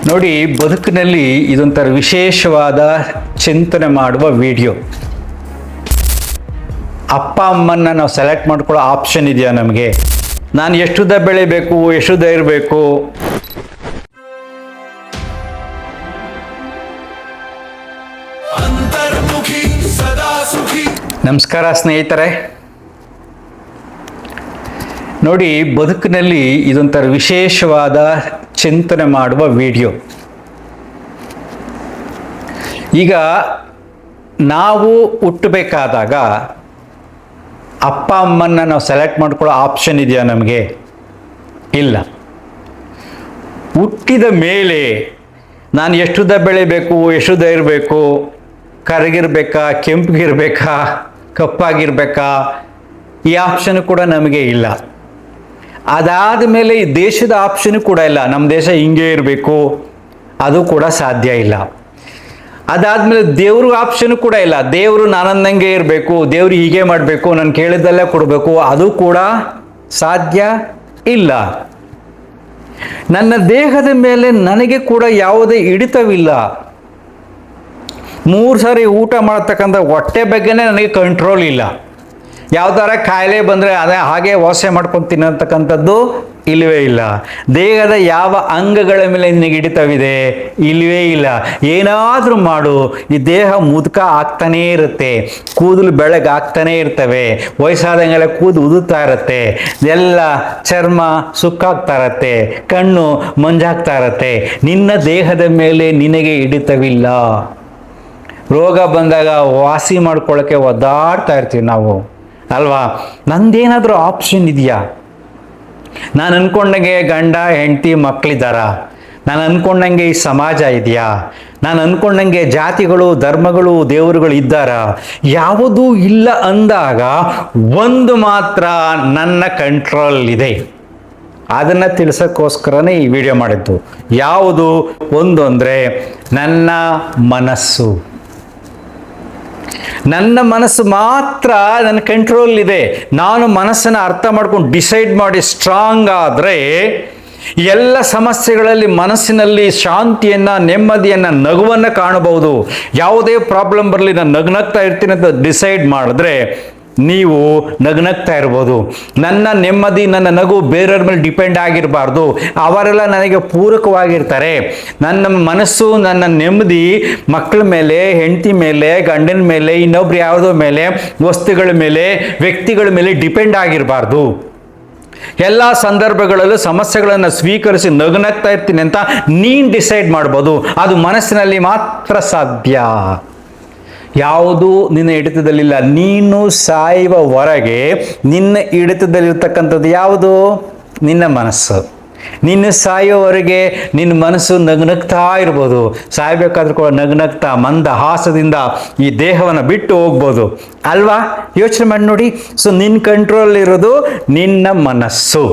ನೋಡಿ, ಬದುಕಿನಲ್ಲಿ ಇದೊಂಥರ ವಿಶೇಷವಾದ ಚಿಂತನೆ ಮಾಡುವ ವಿಡಿಯೋ. ಅಪ್ಪ ಅಮ್ಮನ್ನ ನಾವು ಸೆಲೆಕ್ಟ್ ಮಾಡ್ಕೊಳ್ಳೋ ಆಪ್ಷನ್ ಇದೆಯಾ ನಮಗೆ? ನಾನು ಎಷ್ಟುದ ಬೆಳಿಬೇಕು, ಎಷ್ಟುದ ಇರಬೇಕು? ನಮಸ್ಕಾರ ಸ್ನೇಹಿತರೆ. ನೋಡಿ, ಬದುಕಿನಲ್ಲಿ ಇದೊಂಥರ ವಿಶೇಷವಾದ ಚಿಂತನೆ ಮಾಡುವ ವಿಡಿಯೋ. ಈಗ ನಾವು ಹುಟ್ಟಬೇಕಾದಾಗ ಅಪ್ಪ ಅಮ್ಮನ್ನ ನಾವು ಸೆಲೆಕ್ಟ್ ಮಾಡ್ಕೊಳ್ಳೋ ಆಪ್ಷನ್ ಇದೆಯಾ ನಮಗೆ? ಇಲ್ಲ. ಹುಟ್ಟಿದ ಮೇಲೆ ನಾನು ಎಷ್ಟುದ ಬೆಳಿಬೇಕು, ಎಷ್ಟುದ ಇರಬೇಕು, ಕರಗಿರ್ಬೇಕಾ, ಕೆಂಪಗಿರ್ಬೇಕಾ, ಕಪ್ಪಾಗಿರ್ಬೇಕಾ, ಈ ಆಪ್ಷನ್ ಕೂಡ ನಮಗೆ ಇಲ್ಲ. ಅದಾದ ಮೇಲೆ ಈ ದೇಶದ ಆಪ್ಷನ್ ಕೂಡ ಇಲ್ಲ. ನಮ್ಮ ದೇಶ ಹಿಂಗೆ ಇರಬೇಕು, ಅದು ಕೂಡ ಸಾಧ್ಯ ಇಲ್ಲ. ಅದಾದ್ಮೇಲೆ ದೇವ್ರ ಆಪ್ಷನ್ ಕೂಡ ಇಲ್ಲ. ದೇವರು ನಾನಂದಂಗೆ ಇರಬೇಕು, ದೇವ್ರು ಹೀಗೆ ಮಾಡಬೇಕು, ನಾನು ಕೇಳಿದ್ದಲ್ಲೇ ಕೊಡಬೇಕು, ಅದು ಕೂಡ ಸಾಧ್ಯ ಇಲ್ಲ. ನನ್ನ ದೇಹದ ಮೇಲೆ ನನಗೆ ಕೂಡ ಯಾವುದೇ ಹಿಡಿತವಿಲ್ಲ. 3 ಸಾರಿ ಊಟ ಮಾಡತಕ್ಕಂಥ ಹೊಟ್ಟೆ ಬಗ್ಗೆನೇ ನನಗೆ ಕಂಟ್ರೋಲ್ ಇಲ್ಲ. ಯಾವ ಥರ ಕಾಯಿಲೆ ಬಂದರೆ ಅದೇ ಹಾಗೆ ವಾಸೆ ಮಾಡ್ಕೊಂಡು ತಿನ್ನತಕ್ಕಂಥದ್ದು ಇಲ್ಲವೇ ಇಲ್ಲ. ದೇಹದ ಯಾವ ಅಂಗಗಳ ಮೇಲೆ ನಿನಗೆ ಹಿಡಿತವಿದೆ? ಇಲ್ಲವೇ ಇಲ್ಲ. ಏನಾದರೂ ಮಾಡು, ಈ ದೇಹ ಮುದುಕ ಆಗ್ತಾನೇ ಇರುತ್ತೆ, ಕೂದಲು ಬೆಳಗಾಗ್ತಾನೇ ಇರ್ತವೆ, ವಯಸ್ಸಾದಂಗೆಲ್ಲ ಕೂದಲು ಉದುತ್ತಾ ಇರುತ್ತೆ, ಎಲ್ಲ ಚರ್ಮ ಸುಕ್ಕಾಗ್ತಾ ಇರತ್ತೆ, ಕಣ್ಣು ಮಂಜಾಗ್ತಾ ಇರತ್ತೆ. ನಿನ್ನ ದೇಹದ ಮೇಲೆ ನಿನಗೆ ಹಿಡಿತವಿಲ್ಲ. ರೋಗ ಬಂದಾಗ ವಾಸಿ ಮಾಡ್ಕೊಳ್ಳೋಕ್ಕೆ ಒದ್ದಾಡ್ತಾ ಇರ್ತೀವಿ ನಾವು, ಅಲ್ವಾ? ನಂದೇನಾದರೂ ಆಪ್ಷನ್ ಇದೆಯಾ? ನಾನು ಅಂದ್ಕೊಂಡಂಗೆ ಗಂಡ ಹೆಂಡತಿ ಮಕ್ಕಳಿದ್ದಾರ? ನಾನು ಅಂದ್ಕೊಂಡಂಗೆ ಈ ಸಮಾಜ ಇದೆಯಾ? ನಾನು ಅಂದ್ಕೊಂಡಂಗೆ ಜಾತಿಗಳು, ಧರ್ಮಗಳು, ದೇವರುಗಳು ಇದ್ದಾರ? ಯಾವುದೂ ಇಲ್ಲ ಅಂದಾಗ ಒಂದು ಮಾತ್ರ ನನ್ನ ಕಂಟ್ರೋಲ್ ಇದೆ. ಅದನ್ನು ತಿಳಿಸೋಕ್ಕೋಸ್ಕರನೇ ಈ ವಿಡಿಯೋ ಮಾಡಿದ್ದು. ಯಾವುದು ಒಂದು ಅಂದರೆ ನನ್ನ ಮನಸ್ಸು. ನನ್ನ ಮನಸ್ಸು ಮಾತ್ರ ನನ್ನ ಕಂಟ್ರೋಲ್ ಇದೆ. ನಾನು ಮನಸ್ಸನ್ನು ಅರ್ಥ ಮಾಡ್ಕೊಂಡು ಡಿಸೈಡ್ ಮಾಡಿ ಸ್ಟ್ರಾಂಗ್ ಆದರೆ ಎಲ್ಲ ಸಮಸ್ಯೆಗಳಲ್ಲಿ ಮನಸ್ಸಿನಲ್ಲಿ ಶಾಂತಿಯನ್ನು, ನೆಮ್ಮದಿಯನ್ನು, ನಗುವನ್ನು ಕಾಣಬಹುದು. ಯಾವುದೇ ಪ್ರಾಬ್ಲಮ್ ಬರಲಿ ನಾನು ನಗ್ನಗ್ತಾ ಇರ್ತೀನಿ ಅಂತ ಡಿಸೈಡ್ ಮಾಡಿದ್ರೆ ನೀವು ನಗ್ನಗ್ತಾ ಇರ್ಬೋದು. ನನ್ನ ನೆಮ್ಮದಿ, ನನ್ನ ನಗು ಬೇರೆಯವ್ರ ಮೇಲೆ ಡಿಪೆಂಡ್ ಆಗಿರಬಾರ್ದು. ಅವರೆಲ್ಲ ನನಗೆ ಪೂರಕವಾಗಿರ್ತಾರೆ. ನನ್ನ ಮನಸ್ಸು, ನನ್ನ ನೆಮ್ಮದಿ ಮಕ್ಕಳ ಮೇಲೆ, ಹೆಂಡತಿ ಮೇಲೆ, ಗಂಡನ ಮೇಲೆ, ಇನ್ನೊಬ್ರು ಯಾವುದೋ ಮೇಲೆ, ವಸ್ತುಗಳ ಮೇಲೆ, ವ್ಯಕ್ತಿಗಳ ಮೇಲೆ ಡಿಪೆಂಡ್ ಆಗಿರಬಾರ್ದು. ಎಲ್ಲ ಸಂದರ್ಭಗಳಲ್ಲೂ ಸಮಸ್ಯೆಗಳನ್ನು ಸ್ವೀಕರಿಸಿ ನಗ್ನಗ್ತಾ ಇರ್ತೀನಿ ಅಂತ ನೀನು ಡಿಸೈಡ್ ಮಾಡ್ಬೋದು. ಅದು ಮನಸ್ಸಿನಲ್ಲಿ ಮಾತ್ರ ಸಾಧ್ಯ. ಯಾವುದು ನಿನ್ನ ಹಿಡಿತದಲ್ಲಿಲ್ಲ. ನೀನು ಸಾಯುವವರೆಗೆ ನಿನ್ನ ಹಿಡಿತದಲ್ಲಿರ್ತಕ್ಕಂಥದ್ದು ಯಾವುದು? ನಿನ್ನ ಮನಸ್ಸು. ನಿನ್ನ ಸಾಯುವವರೆಗೆ ನಿನ್ನ ಮನಸ್ಸು ನಗ್ನಗ್ತಾ ಇರ್ಬೋದು. ಸಾಯಬೇಕಾದ್ರೂ ಕೂಡ ನಗ್ನಗ್ತಾ ಮಂದಹಾಸದಿಂದ ಈ ದೇಹವನ್ನು ಬಿಟ್ಟು ಹೋಗ್ಬೋದು, ಅಲ್ವಾ? ಯೋಚನೆ ಮಾಡಿ ನೋಡಿ. ಸೊ ನಿನ್ನ ಕಂಟ್ರೋಲ್ ಇರೋದು ನಿನ್ನ ಮನಸ್ಸು.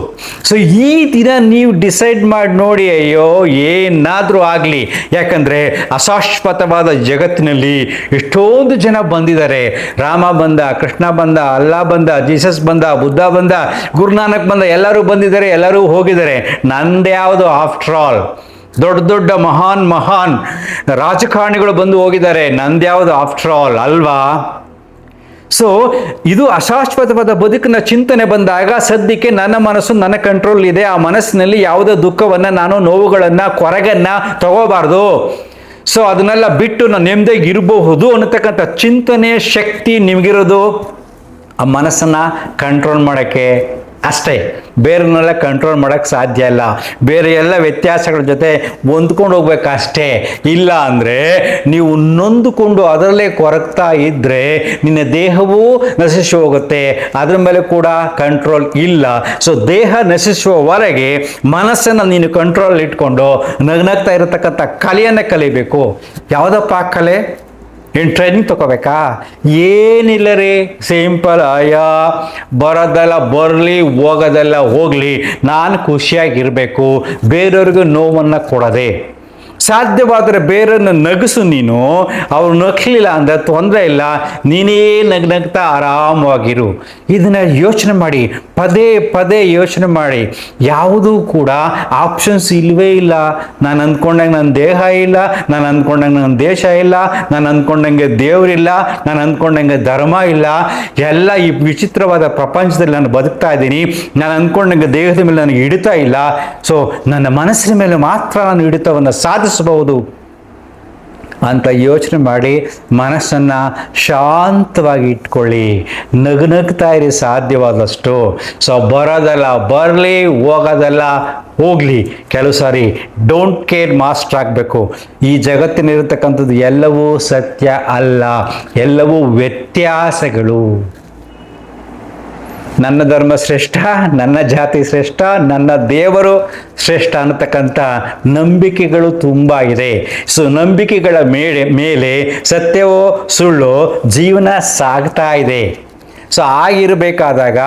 ಸೊ ಈ ದಿನ ನೀವು ಡಿಸೈಡ್ ಮಾಡಿ ನೋಡಿ, ಅಯ್ಯೋ ಏನಾದರೂ ಆಗಲಿ. ಯಾಕಂದರೆ ಅಶಾಶ್ವತವಾದ ಜಗತ್ತಿನಲ್ಲಿ ಎಷ್ಟೊಂದು ಜನ ಬಂದಿದ್ದಾರೆ. ರಾಮ ಬಂದ, ಕೃಷ್ಣ ಬಂದ, ಅಲ್ಲಾ ಬಂದ, ಜೀಸಸ್ ಬಂದ, ಬುದ್ಧ ಬಂದ, ಗುರುನಾನಕ್ ಬಂದ, ಎಲ್ಲರೂ ಬಂದಿದ್ದಾರೆ, ಎಲ್ಲರೂ ಹೋಗಿದ್ದಾರೆ. ನಂದು ಯಾವುದು? ಆಫ್ಟರ್ ಆಲ್ ದೊಡ್ಡ ದೊಡ್ಡ ಮಹಾನ್ ರಾಜಕಾರಣಿಗಳು ಬಂದು ಹೋಗಿದ್ದಾರೆ. ನಂದು ಯಾವುದು? ಆಫ್ಟರ್ ಆಲ್, ಅಲ್ವಾ? ಸೊ ಇದು ಅಶಾಶ್ವತವಾದ ಬದುಕಿನ ಚಿಂತನೆ ಬಂದಾಗ ಸದ್ಯಕ್ಕೆ ನನ್ನ ಮನಸ್ಸು ನನ್ನ ಕಂಟ್ರೋಲ್ ಇದೆ. ಆ ಮನಸ್ಸಿನಲ್ಲಿ ಯಾವುದೇ ದುಃಖವನ್ನು, ನಾನು ನೋವುಗಳನ್ನು, ಕೊರಗನ್ನು ತಗೋಬಾರ್ದು. ಸೊ ಅದನ್ನೆಲ್ಲ ಬಿಟ್ಟು ನಾನು ನೆಮ್ಮದಿಯಾಗಿ ಇರಬಹುದು ಅನ್ನತಕ್ಕಂಥ ಚಿಂತನೆ ಶಕ್ತಿ ನಿಮಗಿರೋದು ಆ ಮನಸ್ಸನ್ನು ಕಂಟ್ರೋಲ್ ಮಾಡೋಕ್ಕೆ ಅಷ್ಟೇ. ಬೇರೆನೆಲ್ಲ ಕಂಟ್ರೋಲ್ ಮಾಡೋಕ್ಕೆ ಸಾಧ್ಯ ಇಲ್ಲ. ಬೇರೆ ಎಲ್ಲ ವ್ಯತ್ಯಾಸಗಳ ಜೊತೆ ಹೊಂದ್ಕೊಂಡು ಹೋಗ್ಬೇಕಷ್ಟೇ. ಇಲ್ಲ ಅಂದರೆ ನೀವು ನೊಂದುಕೊಂಡು ಅದರಲ್ಲೇ ಕೊರಗ್ತಾ ಇದ್ದರೆ ನಿನ್ನ ದೇಹವೂ ನಶಿಸಿ ಹೋಗುತ್ತೆ. ಅದರ ಮೇಲೆ ಕೂಡ ಕಂಟ್ರೋಲ್ ಇಲ್ಲ. ಸೊ ದೇಹ ನಶಿಸುವವರೆಗೆ ಮನಸ್ಸನ್ನು ನೀನು ಕಂಟ್ರೋಲ್ ಇಟ್ಕೊಂಡು ನಗ್ನಗ್ತಾ ಇರತಕ್ಕಂಥ ಕಲೆಯನ್ನು ಕಲಿಬೇಕು. ಯಾವುದಪ್ಪ ಆ ಕಲೆ? ಏನು ಟ್ರೈನಿಂಗ್ ತಗೋಬೇಕಾ? ಏನಿಲ್ಲ ರೀ, ಸಿಂಪಲ್. ಬರೋದೆಲ್ಲ ಬರಲಿ, ಹೋಗೋದೆಲ್ಲ ಹೋಗಲಿ, ನಾನು ಖುಷಿಯಾಗಿರಬೇಕು, ಬೇರೆಯವ್ರಿಗೂ ನೋವನ್ನು ಕೊಡದೆ. ಸಾಧ್ಯವಾದರೆ ಬೇರನ್ನು ನಗಿಸು ನೀನು. ಅವ್ರು ನಗ್ಲಿಲ್ಲ ಅಂದರೆ ತೊಂದರೆ ಇಲ್ಲ, ನೀನೇ ನಗ್ನಗ್ತಾ ಆರಾಮವಾಗಿರು. ಇದನ್ನು ಯೋಚನೆ ಮಾಡಿ, ಪದೇ ಪದೇ ಯೋಚನೆ ಮಾಡಿ. ಯಾವುದೂ ಕೂಡ ಆಪ್ಷನ್ಸ್ ಇಲ್ಲವೇ ಇಲ್ಲ. ನಾನು ಅಂದ್ಕೊಂಡಂಗೆ ನನ್ನ ದೇಹ ಇಲ್ಲ, ನಾನು ಅಂದ್ಕೊಂಡಂಗೆ ನನ್ನ ದೇಶ ಇಲ್ಲ, ನಾನು ಅಂದ್ಕೊಂಡಂಗೆ ದೇವರಿಲ್ಲ, ನಾನು ಅಂದ್ಕೊಂಡಂಗೆ ಧರ್ಮ ಇಲ್ಲ. ಎಲ್ಲ ಈ ವಿಚಿತ್ರವಾದ ಪ್ರಪಂಚದಲ್ಲಿ ನಾನು ಬದುಕ್ತಾ ಇದ್ದೀನಿ. ನಾನು ಅಂದ್ಕೊಂಡಂಗೆ ದೇಹದ ಮೇಲೆ ನನಗೆ ಹಿಡಿತ ಇಲ್ಲ. ಸೊ ನನ್ನ ಮನಸ್ಸಿನ ಮೇಲೆ ಮಾತ್ರ ನಾನು ಹಿಡಿತವನ್ನು ಸಾಧಿಸಬಹುದು ಅಂತ ಯೋಚನೆ ಮಾಡಿ ಮನಸ್ಸನ್ನು ಶಾಂತವಾಗಿ ಇಟ್ಕೊಳ್ಳಿ. ನಗ್ನಗ್ತಾ ಇರಿ ಸಾಧ್ಯವಾದಷ್ಟು. ಸೊ ಬರೋದಲ್ಲ ಬರಲಿ, ಹೋಗೋದಲ್ಲ ಹೋಗಲಿ. ಕೆಲವು ಸಾರಿ ಡೋಂಟ್ ಕೇರ್ ಮಾಸ್ಟರ್ ಆಗಬೇಕು. ಈ ಜಗತ್ತಿನಿರತಕ್ಕಂಥದ್ದು ಎಲ್ಲವೂ ಸತ್ಯ ಅಲ್ಲ, ಎಲ್ಲವೂ ವ್ಯತ್ಯಾಸಗಳು. ನನ್ನ ಧರ್ಮ ಶ್ರೇಷ್ಠ, ನನ್ನ ಜಾತಿ ಶ್ರೇಷ್ಠ, ನನ್ನ ದೇವರು ಶ್ರೇಷ್ಠ ಅನ್ನತಕ್ಕಂಥ ನಂಬಿಕೆಗಳು ತುಂಬ ಇದೆ. ಸೊ ನಂಬಿಕೆಗಳ ಮೇಲೆ ಸತ್ಯವೋ ಸುಳ್ಳು ಜೀವನ ಸಾಗ್ತಾ ಇದೆ. ಸೊ ಆಗಿರಬೇಕಾದಾಗ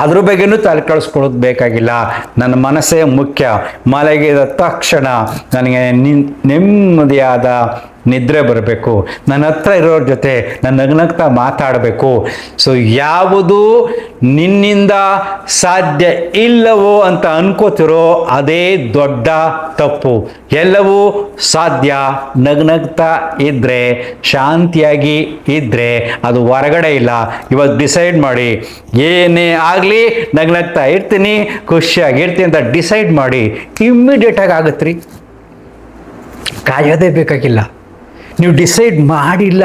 ಅದ್ರ ಬಗ್ಗೆನೂ ತಲೆ ಕಳಿಸ್ಕೊಳ್ಳೋದು ಬೇಕಾಗಿಲ್ಲ. ನನ್ನ ಮನಸ್ಸೇ ಮುಖ್ಯ. ಮಲಗಿದ ತಕ್ಷಣ ನನಗೆ ನೆಮ್ಮದಿಯಾದ ನಿದ್ರೆ ಬರಬೇಕು. ನನ್ನ ಹತ್ರ ಇರೋರ ಜೊತೆ ನಾನು ನಗ್ನಗ್ತಾ ಮಾತಾಡಬೇಕು. ಸೊ ಯಾವುದು ನಿನ್ನಿಂದ ಸಾಧ್ಯ ಇಲ್ಲವೋ ಅಂತ ಅನ್ಕೋತಿರೋ ಅದೇ ದೊಡ್ಡ ತಪ್ಪು. ಎಲ್ಲವೂ ಸಾಧ್ಯ. ನಗ್ನಗ್ತಾ ಇದ್ದರೆ, ಶಾಂತಿಯಾಗಿ ಇದ್ದರೆ ಅದು ಹೊರಗಡೆ ಇಲ್ಲ. ಇವತ್ತು ಡಿಸೈಡ್ ಮಾಡಿ, ಏನೇ ಆಗಲಿ ನಗ್ನಗ್ತಾ ಇರ್ತೀನಿ, ಖುಷಿಯಾಗಿರ್ತೀನಿ ಅಂತ ಡಿಸೈಡ್ ಮಾಡಿ. ಇಮ್ಮಿಡಿಯೇಟಾಗಿ ಆಗುತ್ತೆ ರೀ, ಕಾಯೋದೇ ಬೇಕಾಗಿಲ್ಲ. ನೀವು ಡಿಸೈಡ್ ಮಾಡಿಲ್ಲ,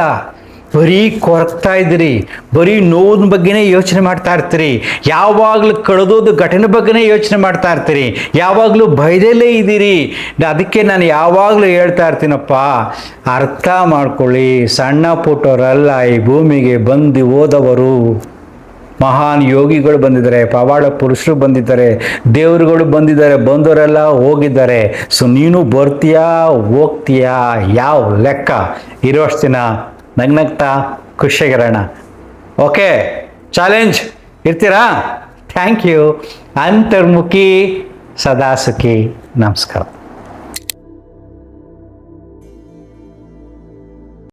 ಬರೀ ಕೊರಗ್ತಾ ಇದ್ದೀರಿ, ಬರೀ ನೋವಿನ ಬಗ್ಗೆನೇ ಯೋಚನೆ ಮಾಡ್ತಾ ಇರ್ತೀರಿ, ಯಾವಾಗಲೂ ಕಳೆದೋದು ಘಟನೆ ಬಗ್ಗೆನೇ ಯೋಚನೆ ಮಾಡ್ತಾ ಇರ್ತೀರಿ, ಯಾವಾಗಲೂ ಭಯದಲ್ಲೇ ಇದ್ದೀರಿ. ಅದಕ್ಕೆ ನಾನು ಯಾವಾಗಲೂ ಹೇಳ್ತಾ ಇರ್ತೀನಪ್ಪ, ಅರ್ಥ ಮಾಡ್ಕೊಳ್ಳಿ, ಸಣ್ಣ ಪುಟ್ಟವರಲ್ಲ ಈ ಭೂಮಿಗೆ ಬಂದು ಹೋದವರು. ಮಹಾನ್ ಯೋಗಿಗಳು ಬಂದಿದ್ದಾರೆ, ಪವಾಡ ಪುರುಷರು ಬಂದಿದ್ದಾರೆ, ದೇವರುಗಳು ಬಂದಿದ್ದಾರೆ, ಬಂದವರೆಲ್ಲ ಹೋಗಿದ್ದಾರೆ. ಸೊ ನೀನು ಬರ್ತೀಯಾ ಹೋಗ್ತೀಯಾ ಯಾವ ಲೆಕ್ಕ? ಇರೋಷ್ಟು ದಿನ ನಗ್ನಗ್ತಾ ಖುಷಿಯಾಗಿರೋಣ. ಓಕೆ, ಚಾಲೆಂಜ್ ಇರ್ತೀರಾ? Thank you. ಅಂತರ್ಮುಖಿ ಸದಾ ಸುಖಿ. ನಮಸ್ಕಾರ.